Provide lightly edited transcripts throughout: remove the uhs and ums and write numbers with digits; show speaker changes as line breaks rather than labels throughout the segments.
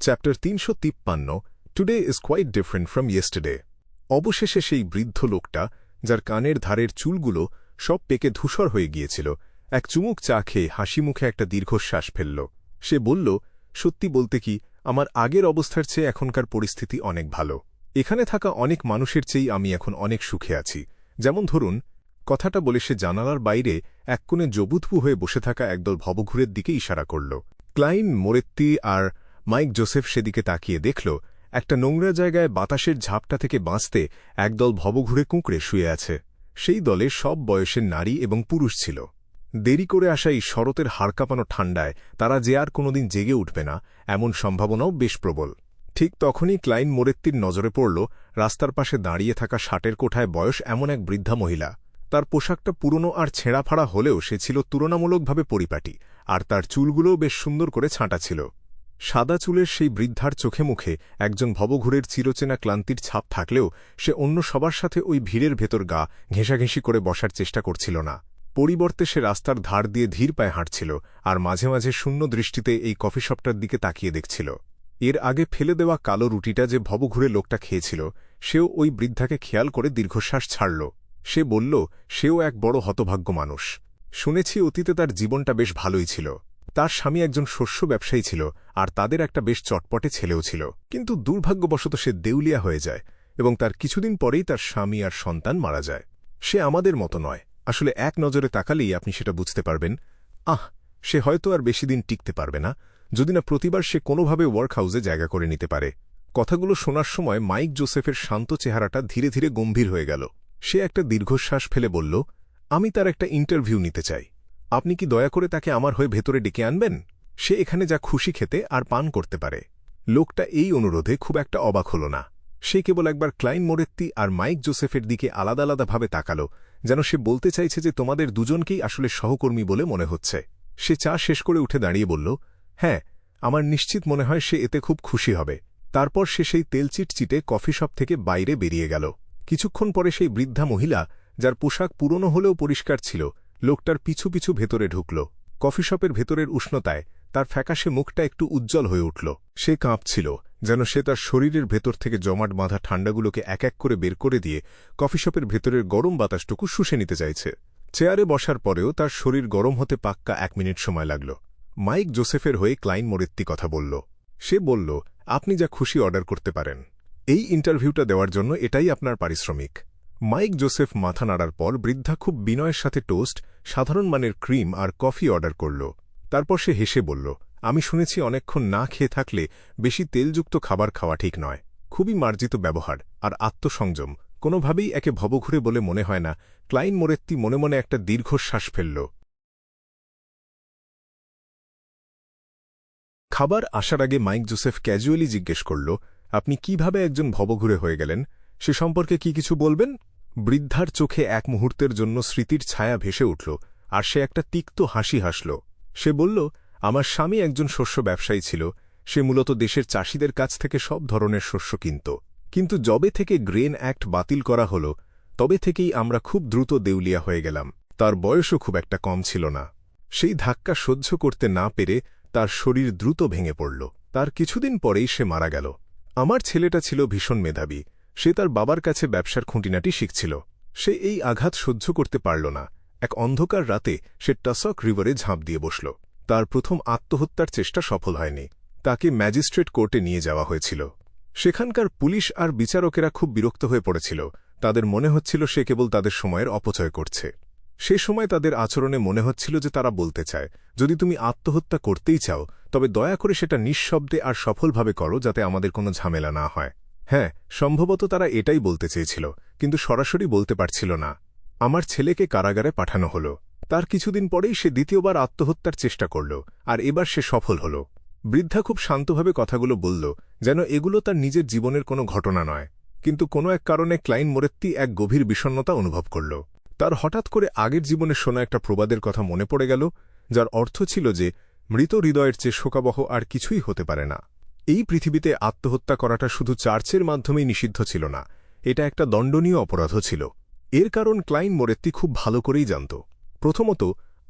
Chapter ৩৫৩ today is quite different from yesterday. অবশেষে সেই বৃদ্ধ লোকটা, যার কানের ধারের চুলগুলো সব পেকে ধূসর হয়ে গিয়েছিল, এক চুমুক চা খেয়ে হাসি মুখে একটা দীর্ঘশ্বাস ফেলল। সে বলল, সত্যি বলতে কি, আমার আগের অবস্থার চেয়ে এখনকার পরিস্থিতি অনেক ভালো। এখানে থাকা অনেক মানুষের চেয়েই আমি এখন অনেক সুখে আছি। যেমন ধরুন, কথাটা বলে সে জানালার বাইরে এক কোণে জবুথবু হয়ে বসে থাকা একদল ভবঘুরের দিকে ইশারা করল। ক্লাইন মোরেত্তি আর মাইক জোসেফ সেদিকে তাকিয়ে দেখল, একটা নোংরা জায়গায় বাতাসের ঝাপটা থেকে বাঁচতে একদল ভবঘুরে কুঁকড়ে শুয়ে আছে। সেই দলে সব বয়সের নারী এবং পুরুষ ছিল। দেরি করে আসা এই শরতের হাড়কাঁপানো ঠান্ডায় তারা যে আর কোনোদিন জেগে উঠবে না, এমন সম্ভাবনাও বেশ প্রবল। ঠিক তখনই ক্লাইন মোরেত্তির নজরে পড়ল রাস্তার পাশে দাঁড়িয়ে থাকা ষাটের কোঠায় বয়স এমন এক বৃদ্ধা মহিলা। তার পোশাকটা পুরনো আর ছেঁড়াফাড়া হলেও সে ছিল তুলনামূলকভাবে পরিপাটি, আর তার চুলগুলোও বেশ সুন্দর করে ছাঁটা ছিল। সাদা চুলের সেই বৃদ্ধার চোখে মুখে একজন ভবঘুরের চিরচেনা ক্লান্তির ছাপ থাকলেও সে অন্য সবার সাথে ওই ভিড়ের ভেতর গা ঘেঁষাঘেঁষি করে বসার চেষ্টা করছিল না। পরিবর্তে সে রাস্তার ধার দিয়ে ধীর পায়ে হাঁটছিল আর মাঝে মাঝে শূন্য দৃষ্টিতে এই কফি শপটার দিকে তাকিয়ে দেখছিল। এর আগে ফেলে দেওয়া কালো রুটিটা যে ভবঘুরে লোকটা খেয়েছিল, সেও ওই বৃদ্ধাকে খেয়াল করে দীর্ঘশ্বাস ছাড়ল। সে বলল, সেও এক বড় হতভাগ্য মানুষ। শুনেছি অতীতে তার জীবনটা বেশ ভালোই ছিল। তার স্বামী একজন শস্য ব্যবসায়ী ছিল আর তাদের একটা বেশ চটপটে ছেলেও ছিল। কিন্তু দুর্ভাগ্যবশত সে দেউলিয়া হয়ে যায় এবং তার কিছুদিন পরেই তার স্বামী আর সন্তান মারা যায়। সে আমাদের মতো নয়। আসলে এক নজরে তাকালেই আপনি সেটা বুঝতে পারবেন। সে হয়তো আর বেশি দিন টিকতে পারবে না, যদি না প্রতিবার সে কোনোভাবে ওয়ার্ক হাউসে জায়গা করে নিতে পারে। কথাগুলো শোনার সময় মাইক জোসেফের শান্ত চেহারাটা ধীরে ধীরে গম্ভীর হয়ে গেল। সে একটা দীর্ঘশ্বাস ফেলে বলল, আমি তার একটা ইন্টারভিউ নিতে চাই। আপনি কি দয়া করে তাকে আমার হয়ে ভেতরে ডেকে আনবেন? সে এখানে যা খুশি খেতে আর পান করতে পারে। লোকটা এই অনুরোধে খুব একটা অবাক হল না। সে কেবল একবার ক্লাইন মোরেত্তি আর মাইক জোসেফের দিকে আলাদা আলাদাভাবে তাকাল, যেন সে বলতে চাইছে যে তোমাদের দুজনকেই আসলে সহকর্মী বলে মনে হচ্ছে। সে চা শেষ করে উঠে দাঁড়িয়ে বলল, হ্যাঁ, আমার নিশ্চিত মনে হয় সে এতে খুব খুশি হবে। তারপর সে সেই তেল চিটচিটে কফি শপ থেকে বাইরে বেরিয়ে গেল। কিছুক্ষণ পরে সেই বৃদ্ধা মহিলা, যার পোশাক পুরনো হলেও পরিষ্কার ছিল, লোকটার পিছু পিছু ভেতরে ঢুকল। কফি শপের ভেতরের উষ্ণতায় তার ফ্যাকাশে মুখটা একটু উজ্জ্বল হয়ে উঠল। সে কাঁপছিল, যেন সে তার শরীরের ভেতর থেকে জমাট বাঁধা ঠান্ডাগুলোকে এক এক করে বের করে দিয়ে কফি শপের ভেতরের গরম বাতাসটুকু শুষে নিতে চাইছে। চেয়ারে বসার পরেও তার শরীর গরম হতে পাক্কা 1 মিনিট সময় লাগল। মাইক জোসেফের হয়ে ক্লাইন মোরেত্তি কথা বলল। সে বলল, আপনি যা খুশি অর্ডার করতে পারেন। এই ইন্টারভিউটা দেওয়ার জন্য এটাই আপনার পারিশ্রমিক। মাইক জোসেফ মাথা নাড়ার পর বৃদ্ধা খুব বিনয়ের সাথে টোস্ট, সাধারণ মানের ক্রিম আর কফি অর্ডার করল। তারপর সে হেসে বলল, আমি শুনেছি অনেকক্ষণ না খেয়ে থাকলে বেশি তেলযুক্ত খাবার খাওয়া ঠিক নয়। খুবই মার্জিত ব্যবহার আর আত্মসংযম কোনোভাবেই একে ভবঘুরে বলে মনে হয় না। ক্লাইন মোরেত্তি মনে মনে একটা দীর্ঘশ্বাস ফেলল। খাবার আসার আগে মাইক জোসেফ ক্যাজুয়ালি জিজ্ঞেস করল, আপনি কিভাবে একজন ভবঘুরে হয়ে গেলেন? সে সম্পর্কে কি কিছু বলবেন? বৃদ্ধার চোখে এক মুহূর্তের জন্য স্মৃতির ছায়া ভেসে উঠল আর সে একটা তিক্ত হাসি হাসল। সে বলল, আমার স্বামী একজন শস্য ব্যবসায়ী ছিল। সে মূলত দেশের চাষিদের কাছ থেকে সব ধরনের শস্য কিনত। কিন্তু যবে থেকে গ্রেন অ্যাক্ট বাতিল করা হল, তবে থেকেই আমরা খুব দ্রুত দেউলিয়া হয়ে গেলাম। তার বয়সও খুব একটা কম ছিল না। সেই ধাক্কা সহ্য করতে না পেরে তার শরীর দ্রুত ভেঙে পড়ল। তার কিছুদিন পরেই সে মারা গেল। আমার ছেলেটা ছিল ভীষণ মেধাবী। সে তার বাবার কাছে ব্যবসার খুঁটিনাটি শিখছিল। সে এই আঘাত সহ্য করতে পারল না। এক অন্ধকার রাতে সে টাসক রিভারে ঝাঁপ দিয়ে বসল। তার প্রথম আত্মহত্যার চেষ্টা সফল হয়নি। তাকে ম্যাজিস্ট্রেট কোর্টে নিয়ে যাওয়া হয়েছিল। সেখানকার পুলিশ আর বিচারকেরা খুব বিরক্ত হয়ে পড়েছিল। তাদের মনে হচ্ছিল সে কেবল তাদের সময়ের অপচয় করছে। সে সময় তাদের আচরণে মনে হচ্ছিল যে তারা বলতে চায়, যদি তুমি আত্মহত্যা করতেই চাও, তবে দয়া করে সেটা নিঃশব্দে আর সফলভাবে করো, যাতে আমাদের কোনো ঝামেলা না হয়। হ্যাঁ, সম্ভবত তারা এটাই বলতে চেয়েছিল, কিন্তু সরাসরি বলতে পারছিল না। আমার ছেলেকে কারাগারে পাঠানো হল। তার কিছুদিন পরেই সে দ্বিতীয়বার আত্মহত্যার চেষ্টা করল, আর এবার সে সফল হল। বৃদ্ধা খুব শান্তভাবে কথাগুলো বলল, যেন এগুলো তার নিজের জীবনের কোনো ঘটনা নয়। কিন্তু কোনো এক কারণে ক্লাইন মোরেত্তি এক গভীর বিষণ্ণতা অনুভব করল। তার হঠাৎ করে আগের জীবনে শোনা একটা প্রবাদের কথা মনে পড়ে গেল, যার অর্থ ছিল যে মৃত হৃদয়ের চেয়ে শোকাবহ আর কিছুই হতে পারে না। এই পৃথিবীতে আত্মহত্যা করাটা শুধু চার্চের মাধ্যমেই নিষিদ্ধ ছিল না, এটা একটা দণ্ডনীয় অপরাধও ছিল। এর কারণ ক্লাইন মোরেত্তি খুব ভালো করেই জানত। প্রথমত,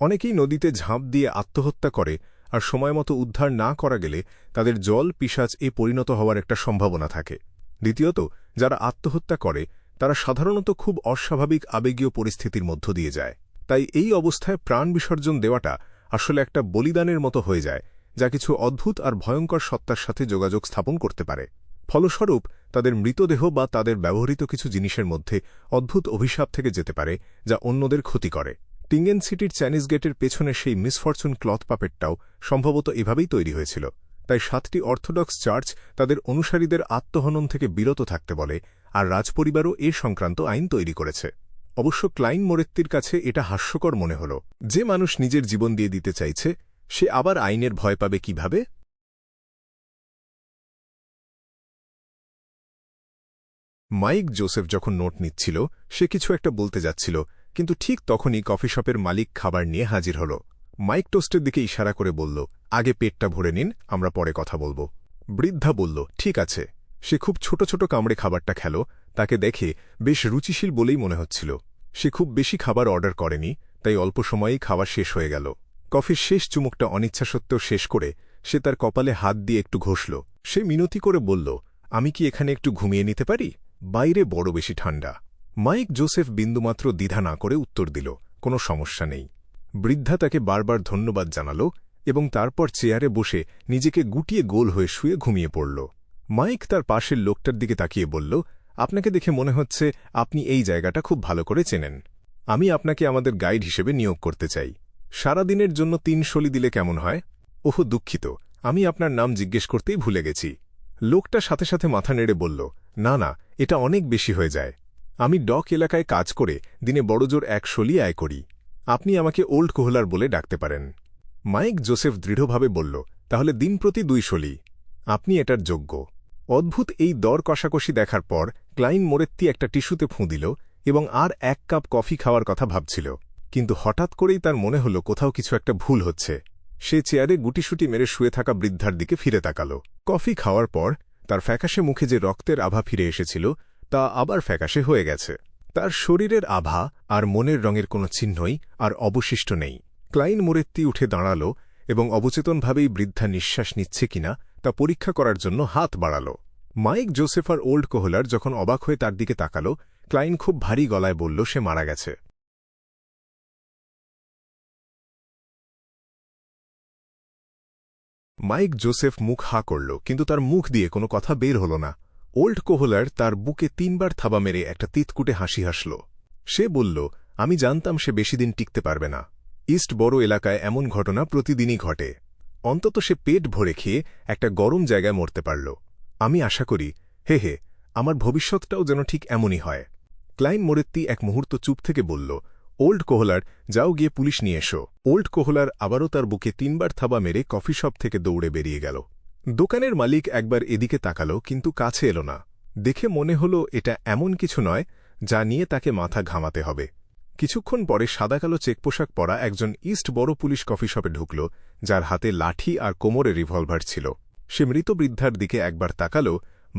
অনেকেই নদীতে ঝাঁপ দিয়ে আত্মহত্যা করে আর সময়মতো উদ্ধার না করা গেলে তাদের জল পিশাচ পরিণত হওয়ার একটা সম্ভাবনা থাকে। দ্বিতীয়ত, যারা আত্মহত্যা করে তারা সাধারণত খুব অস্বাভাবিক আবেগীয় পরিস্থিতির মধ্য দিয়ে যায়। তাই এই অবস্থায় প্রাণ বিসর্জন দেওয়াটা আসলে একটা বলিদানের মতো হয়ে যায়, যা কিছু অদ্ভুত আর ভয়ঙ্কর সত্তার সাথে যোগাযোগ স্থাপন করতে পারে। ফলস্বরূপ তাদের মৃতদেহ বা তাদের ব্যবহৃত কিছু জিনিসের মধ্যে অদ্ভুত অভিশাপ থেকে যেতে পারে, যা অন্যদের ক্ষতি করে। টিঙ্গেন সিটির চাইনিজ গেটের পেছনে সেই মিসফরচুন ক্লথ পাপেটটাও সম্ভবত এভাবেই তৈরি হয়েছিল। তাই 7টি অর্থোডক্স চার্চ তাদের অনুসারীদের আত্মহনন থেকে বিরত থাকতে বলে, আর রাজপরিবারও সংক্রান্ত আইন তৈরি করেছে। অবশ্য ক্লাইন মোরেত্তির কাছে এটা হাস্যকর মনে হল। যে মানুষ নিজের জীবন দিয়ে দিতে চাইছে, সে আবার আইনের ভয় পাবে কিভাবে? মাইক জোসেফ যখন নোট নিচ্ছিল, সে কিছু একটা বলতে যাচ্ছিল, কিন্তু ঠিক তখনই কফি শপের মালিক খাবার নিয়ে হাজির হল। মাইক টোস্টের দিকে ইশারা করে বলল, আগে পেটটা ভরে নিন, আমরা পরে কথা বলব। বৃদ্ধা বলল, ঠিক আছে। সে খুব ছোট ছোট কামড়ে খাবারটা খেল। তাকে দেখে বেশ রুচিশীল বলেই মনে হচ্ছিল। সে খুব বেশি খাবার অর্ডার করেনি, তাই অল্প সময়েই খাওয়া শেষ হয়ে গেল। কফির শেষ চুমুকটা অনিচ্ছা সত্ত্বেও শেষ করে সে তার কপালে হাত দিয়ে একটু ঘষল। সে মিনতি করে বলল, আমি কি এখানে একটু ঘুমিয়ে নিতে পারি? বাইরে বড় বেশি ঠান্ডা। মাইক জোসেফ বিন্দুমাত্র দ্বিধা না করে উত্তর দিল, কোনো সমস্যা নেই। বৃদ্ধা তাকে বারবার ধন্যবাদ জানাল এবং তারপর চেয়ারে বসে নিজেকে গুটিয়ে গোল হয়ে শুয়ে ঘুমিয়ে পড়ল। মাইক তার পাশের লোকটার দিকে তাকিয়ে বলল, আপনাকে দেখে মনে হচ্ছে আপনি এই জায়গাটা খুব ভালো করে চেনেন। আমি আপনাকে আমাদের গাইড হিসেবে নিয়োগ করতে চাই। সারাদিনের জন্য 3 শলি দিলে কেমন হয়? ওহ, দুঃখিত, আমি আপনার নাম জিজ্ঞেস করতেই ভুলে গেছি। লোকটা সাথে সাথে মাথা নেড়ে বলল, না না, এটা অনেক বেশি হয়ে যায়। আমি ডক এলাকায় কাজ করে দিনে বড়জোর 1 শলি আয় করি। আপনি আমাকে ওল্ড কোহলার বলে ডাকতে পারেন। মাইক জোসেফ দৃঢ়ভাবে বলল, তাহলে দিন প্রতি 2 শলি। আপনি এটার যোগ্য। অদ্ভুত এই দর কষাকষি দেখার পর ক্লাইন মোরেত্তি একটা টিস্যুতে ফুঁ দিল এবং আর 1 কাপ কফি খাওয়ার কথা ভাবছিল। কিন্তু হঠাৎ করেই তার মনে হল কোথাও কিছু একটা ভুল হচ্ছে। সে চেয়ারে গুটিসুটি মেরে শুয়ে থাকা বৃদ্ধার দিকে ফিরে তাকাল। কফি খাওয়ার পর তার ফ্যাকাশে মুখে যে রক্তের আভা ফিরে এসেছিল, তা আবার ফ্যাকাশে হয়ে গেছে। তার শরীরের আভা আর মনের রঙের কোনো চিহ্নই আর অবশিষ্ট নেই। ক্লাইন মোরেত্তি উঠে দাঁড়াল এবং অবচেতনভাবেই বৃদ্ধা নিঃশ্বাস নিচ্ছে কিনা তা পরীক্ষা করার জন্য হাত বাড়াল। মাইক জোসেফ আর ওল্ড কোহলার যখন অবাক হয়ে তার দিকে তাকাল, ক্লাইন খুব ভারী গলায় বলল, সে মারা গেছে। মাইক জোসেফ মুখ হা করল, কিন্তু তার মুখ দিয়ে কোনো কথা বের হল না। ওল্ড কোহলার তার বুকে 3 বার থাবা মেরে একটা তিতকুটে হাসি হাসল। সে বলল, আমি জানতাম সে বেশি দিন টিকতে পারবে না। ইস্ট বড় এলাকায় এমন ঘটনা প্রতিদিনই ঘটে। অন্তত সে পেট ভরে খেয়ে একটা গরম জায়গায় মরতে পারল। আমি আশা করি, হে, আমার ভবিষ্যৎটাও যেন ঠিক এমনই হয়। ক্লাইন মোরেত্তি এক মুহূর্ত চুপ থেকে বলল, ওল্ড কোহলার, যাও গিয়ে পুলিশ নিয়ে এসো। ওল্ড কোহলার আবারও তার বুকে 3 বার থাবা মেরে কফি শপ থেকে দৌড়ে বেরিয়ে গেল। দোকানের মালিক একবার এদিকে তাকাল, কিন্তু কাছে এলো না। দেখে মনে হল এটা এমন কিছু নয় যা নিয়ে তাকে মাথা ঘামাতে হবে। কিছুক্ষণ পরে সাদাকালো চেক পোশাক পরা একজন ইস্ট বড় পুলিশ কফি শপে ঢুকল, যার হাতে লাঠি আর কোমরে রিভলভার ছিল। সে মৃত বৃদ্ধার দিকে একবার তাকাল,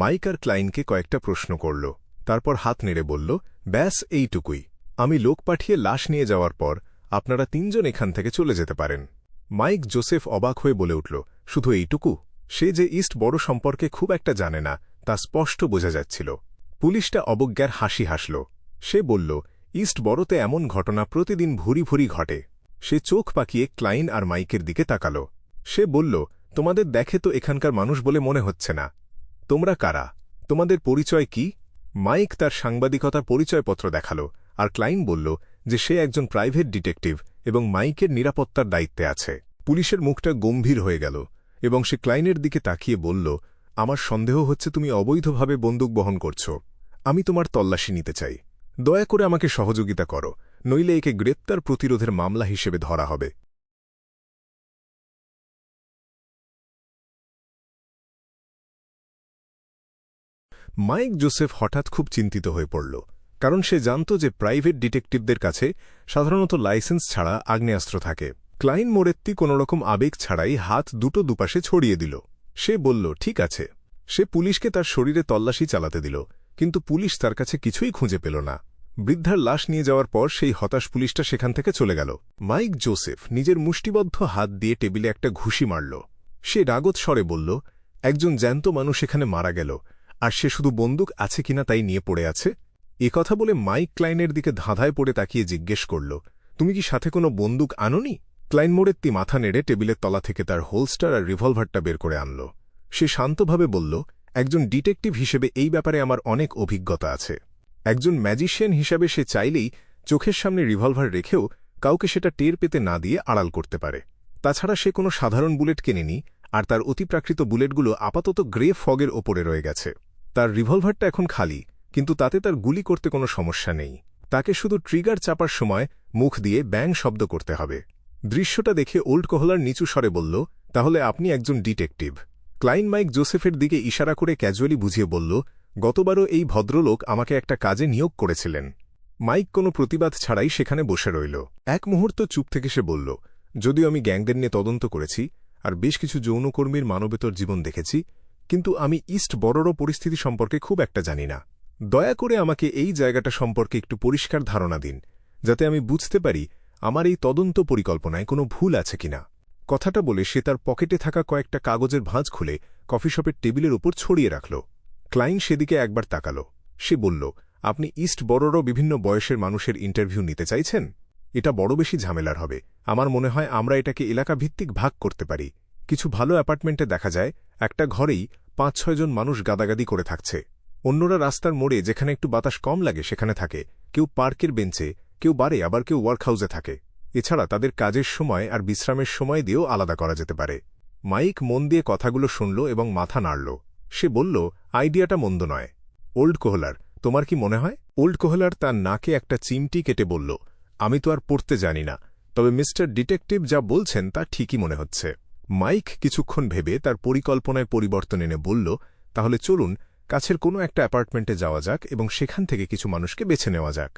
মাইক আর ক্লাইনকে কয়েকটা প্রশ্ন করল, তারপর হাত নেড়ে বলল, ব্যাস এইটুকুই। আমি লোক পাঠিয়ে লাশ নিয়ে যাওয়ার পর আপনারা 3 জন এখান থেকে চলে যেতে পারেন। মাইক জোসেফ অবাক হয়ে বলে উঠল, শুধু এইটুকু? সে যে ইস্ট বড় সম্পর্কে খুব একটা জানে না তা স্পষ্ট বোঝা যাচ্ছিল। পুলিশটা অবজ্ঞার হাসি হাসল। সে বলল, ইস্ট বড়তে এমন ঘটনা প্রতিদিন ভুরি ভুরি ঘটে। সে চোখ পাকিয়ে ক্লাইন আর মাইকের দিকে তাকাল। সে বলল, তোমাদের দেখে তো এখানকার মানুষ বলে মনে হচ্ছে না। তোমরা কারা? তোমাদের পরিচয় কি? মাইক তার সাংবাদিকতার পরিচয়পত্র দেখাল, আর ক্লাইন বলল যে সে একজন প্রাইভেট ডিটেকটিভ এবং মাইকের নিরাপত্তার দায়িত্বে আছে। পুলিশের মুখটা গম্ভীর হয়ে গেল এবং সে ক্লাইনের দিকে তাকিয়ে বলল, আমার সন্দেহ হচ্ছে তুমি অবৈধভাবে বন্দুক বহন করছ। আমি তোমার তল্লাশি নিতে চাই। দয়া করে আমাকে সহযোগিতা করো, নইলে একে গ্রেপ্তার প্রতিরোধের মামলা হিসেবে ধরা হবে। মাইক জোসেফ হঠাৎ খুব চিন্তিত হয়ে পড়ল, কারণ সে জানত যে প্রাইভেট ডিটেকটিভদের কাছে সাধারণত লাইসেন্স ছাড়া আগ্নেয়াস্ত্র থাকে। ক্লাইন মোরেত্তি কোনোরকম আবেগ ছাড়াই হাত দুটো দুপাশে ছড়িয়ে দিল। সে বলল, ঠিক আছে। সে পুলিশকে তার শরীরে তল্লাশি চালাতে দিল, কিন্তু পুলিশ তার কাছে কিছুই খুঁজে পেল না। বৃদ্ধার লাশ নিয়ে যাওয়ার পর সেই হতাশ পুলিশটা সেখান থেকে চলে গেল। মাইক জোসেফ নিজের মুষ্টিবদ্ধ হাত দিয়ে টেবিলে একটা ঘুষি মারল। সে রাগত স্বরে বলল, একজন জ্যান্ত মানুষ এখানে মারা গেল, আর সে শুধু বন্দুক আছে কিনা তাই নিয়ে পড়ে আছে। কথা বলে মাইক ক্লাইনের দিকে ধাঁধায় পড়ে তাকিয়ে জিজ্ঞেস করল, তুমি কি সাথে কোনো বন্দুক আনোনি? ক্লাইন মোড়েত্তি মাথা নেড়ে টেবিলের তলা থেকে তার হোলস্টার আর রিভলভারটা বের করে আনল। সে শান্তভাবে বলল, একজন ডিটেকটিভ হিসেবে এই ব্যাপারে আমার অনেক অভিজ্ঞতা আছে। একজন ম্যাজিশিয়ান হিসাবে সে চাইলেই চোখের সামনে রিভলভার রেখেও কাউকে সেটা টের পেতে না দিয়ে আড়াল করতে পারে। তাছাড়া সে কোনো সাধারণ বুলেট কেনেনি, আর তার অতিপ্রাকৃত বুলেটগুলো আপাতত গ্রে ফগের ওপরে রয়ে গেছে। তার রিভলভারটা এখন খালি, কিন্তু তাতে তার গুলি করতে কোনো সমস্যা নেই। তাকে শুধু ট্রিগার চাপার সময় মুখ দিয়ে ব্যাং শব্দ করতে হবে। দৃশ্যটা দেখে ওল্ড কোহলার নিচু স্বরে বলল, তাহলে আপনি একজন ডিটেকটিভ। ক্লাইন মাইক জোসেফের দিকে ইশারা করে ক্যাজুয়ালি বুঝিয়ে বলল, গতবারও এই ভদ্রলোক আমাকে একটা কাজে নিয়োগ করেছিলেন। মাইক কোনো প্রতিবাদ ছাড়াই সেখানে বসে রইল। এক মুহূর্ত চুপ থেকে সে বলল, যদিও আমি গ্যাংদের নিয়ে তদন্ত করেছি আর বেশ কিছু যৌনকর্মীর মানবেতর জীবন দেখেছি, কিন্তু আমি ইস্ট বড়োরও পরিস্থিতি সম্পর্কে খুব একটা জানি না। দয়া করে আমাকে এই জায়গাটা সম্পর্কে একটু পরিষ্কার ধারণা দিন, যাতে আমি বুঝতে পারি আমার এই তদন্ত পরিকল্পনায় কোনো ভুল আছে কিনা। কথাটা বলে সে তার পকেটে থাকা কয়েকটা কাগজের ভাঁজ খুলে কফিশপের টেবিলের উপর ছড়িয়ে রাখল। ক্লাইন সেদিকে একবার তাকাল। সে বলল, আপনি ইস্ট বড়োরও বিভিন্ন বয়সের মানুষের ইন্টারভিউ নিতে চাইছেন? এটা বড় বেশি ঝামেলার হবে। আমার মনে হয় আমরা এটাকে এলাকাভিত্তিক ভাগ করতে পারি। কিছু ভালো অ্যাপার্টমেন্টে দেখা যায় একটা ঘরেই ৫-৬ জন মানুষ গাদাগাদি করে থাকছে। অন্যরা রাস্তার মোড়ে যেখানে একটু বাতাস কম লাগে সেখানে থাকে, কেউ পার্কের বেঞ্চে, কেউ বারে, আবার কেউ ওয়ার্কহাউসে থাকে। এছাড়া তাদের কাজের সময় আর বিশ্রামের সময় দিয়েও আলাদা করা যেতে পারে। মাইক মন দিয়ে কথাগুলো শুনল এবং মাথা নাড়ল। সে বলল, আইডিয়াটা মন্দ নয়। ওল্ড কোহলার, তোমার কি মনে হয়? ওল্ড কোহলার তার নাকে একটা চিমটি কেটে বলল, আমি তো আর পড়তে জানি না, তবে মিস্টার ডিটেকটিভ যা বলছেন তা ঠিকই মনে হচ্ছে। মাইক কিছুক্ষণ ভেবে তার পরিকল্পনায় পরিবর্তন এনে বলল, তাহলে চলুন কাছের কোনো একটা অ্যাপার্টমেন্টে যাওয়া যাক এবং সেখান থেকে কিছু মানুষকে বেছে নেওয়া যাক।